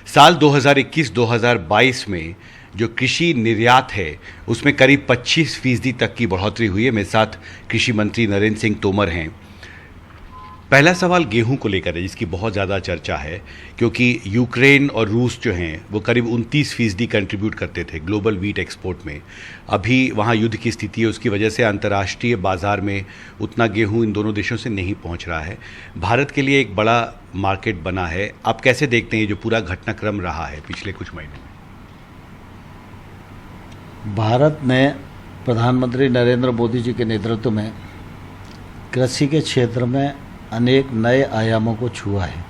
साल 2021-2022 में जो कृषि निर्यात है उसमें करीब 25% तक की बढ़ोतरी हुई है। मेरे साथ कृषि मंत्री नरेंद्र सिंह तोमर हैं। पहला सवाल गेहूं को लेकर है, जिसकी बहुत ज़्यादा चर्चा है, क्योंकि यूक्रेन और रूस जो हैं वो करीब 29% कंट्रीब्यूट करते थे ग्लोबल व्हीट एक्सपोर्ट में। अभी वहाँ युद्ध की स्थिति है, उसकी वजह से अंतर्राष्ट्रीय बाज़ार में उतना गेहूं इन दोनों देशों से नहीं पहुँच रहा है। भारत के लिए एक बड़ा मार्केट बना है। आप कैसे देखते हैं जो पूरा घटनाक्रम रहा है पिछले कुछ महीने में? भारत ने प्रधानमंत्री नरेंद्र मोदी जी के नेतृत्व में कृषि के क्षेत्र में अनेक नए आयामों को छुआ है।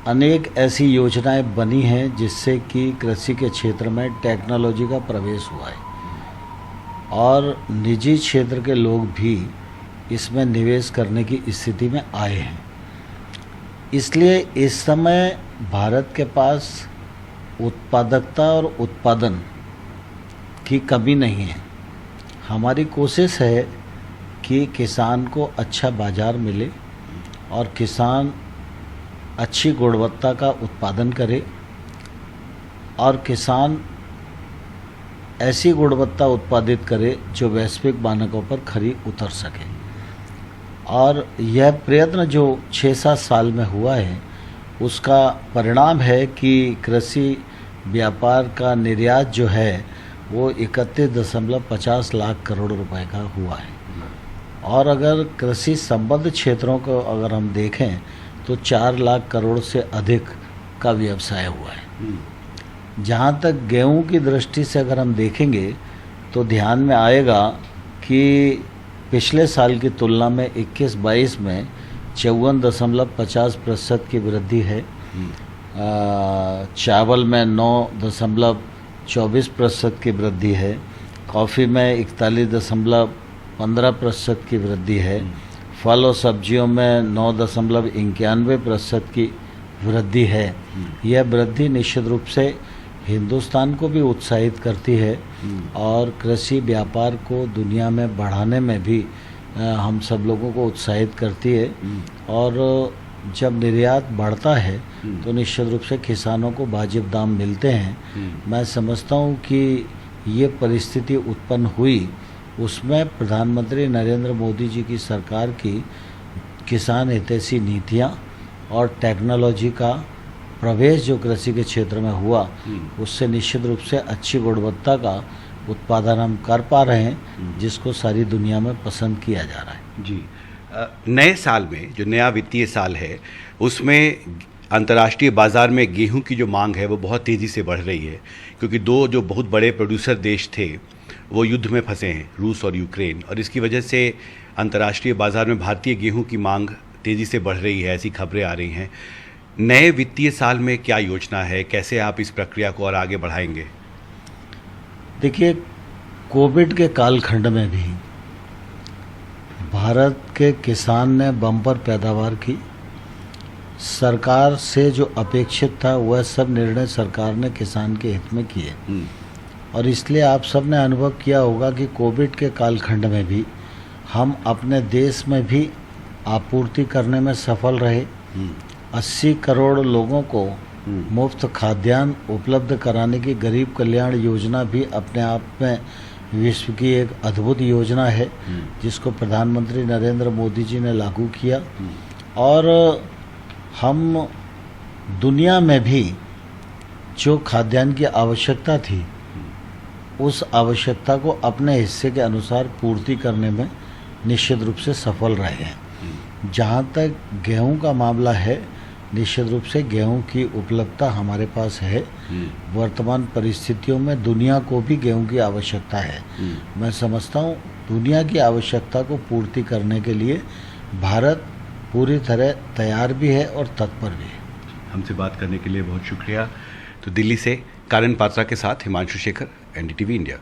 अनेक ऐसी योजनाएं बनी हैं जिससे कि कृषि के क्षेत्र में टेक्नोलॉजी का प्रवेश हुआ है और निजी क्षेत्र के लोग भी इसमें निवेश करने की स्थिति में आए हैं। इसलिए इस समय भारत के पास उत्पादकता और उत्पादन की कमी नहीं है। हमारी कोशिश है कि किसान को अच्छा बाज़ार मिले और किसान अच्छी गुणवत्ता का उत्पादन करे और किसान ऐसी गुणवत्ता उत्पादित करे जो वैश्विक मानकों पर खरी उतर सके। और यह प्रयत्न जो 6-7 साल में हुआ है उसका परिणाम है कि कृषि व्यापार का निर्यात जो है वो 31.50 लाख करोड़ रुपए का हुआ है। और अगर कृषि संबद्ध क्षेत्रों को अगर हम देखें तो 4 लाख करोड़ से अधिक का व्यवसाय हुआ है। जहाँ तक गेहूं की दृष्टि से अगर हम देखेंगे तो ध्यान में आएगा कि पिछले साल की तुलना में 21-22 में 54.50% की वृद्धि है। चावल में 9.24% की वृद्धि है। कॉफ़ी में 41.15% की वृद्धि है। फल और सब्जियों में 9.91% की वृद्धि है। यह वृद्धि निश्चित रूप से हिंदुस्तान को भी उत्साहित करती है और कृषि व्यापार को दुनिया में बढ़ाने में भी हम सब लोगों को उत्साहित करती है। और जब निर्यात बढ़ता है तो निश्चित रूप से किसानों को वाजिब दाम मिलते हैं। मैं समझता हूँ कि ये परिस्थिति उत्पन्न हुई उसमें प्रधानमंत्री नरेंद्र मोदी जी की सरकार की किसान हितैषी नीतियाँ और टेक्नोलॉजी का प्रवेश जो कृषि के क्षेत्र में हुआ उससे निश्चित रूप से अच्छी गुणवत्ता का उत्पादन हम कर पा रहे हैं, जिसको सारी दुनिया में पसंद किया जा रहा है। जी, नए साल में जो नया वित्तीय साल है उसमें अंतर्राष्ट्रीय बाज़ार में गेहूं की जो मांग है वो बहुत तेज़ी से बढ़ रही है, क्योंकि दो जो बहुत बड़े प्रोड्यूसर देश थे वो युद्ध में फंसे हैं, रूस और यूक्रेन, और इसकी वजह से अंतर्राष्ट्रीय बाज़ार में भारतीय गेहूं की मांग तेज़ी से बढ़ रही है, ऐसी खबरें आ रही हैं। नए वित्तीय साल में क्या योजना है, कैसे आप इस प्रक्रिया को और आगे बढ़ाएंगे? देखिए, कोविड के कालखंड में भी भारत के किसान ने बम्पर पैदावार की। सरकार से जो अपेक्षित था वह सब निर्णय सरकार ने किसान के हित में किए और इसलिए आप सब ने अनुभव किया होगा कि कोविड के कालखंड में भी हम अपने देश में भी आपूर्ति करने में सफल रहे। 80 करोड़ लोगों को मुफ्त खाद्यान्न उपलब्ध कराने की गरीब कल्याण योजना भी अपने आप में विश्व की एक अद्भुत योजना है, जिसको प्रधानमंत्री नरेंद्र मोदी जी ने लागू किया। और हम दुनिया में भी जो खाद्यान्न की आवश्यकता थी उस आवश्यकता को अपने हिस्से के अनुसार पूर्ति करने में निश्चित रूप से सफल रहे हैं। जहाँ तक गेहूं का मामला है, निश्चित रूप से गेहूं की उपलब्धता हमारे पास है। वर्तमान परिस्थितियों में दुनिया को भी गेहूं की आवश्यकता है। मैं समझता हूँ दुनिया की आवश्यकता को पूर्ति करने के लिए भारत पूरी तरह तैयार भी है और तत्पर भी है। हमसे बात करने के लिए बहुत शुक्रिया। तो दिल्ली से कारण पात्रा के साथ हिमांशु शेखर, एनडीटीवी इंडिया।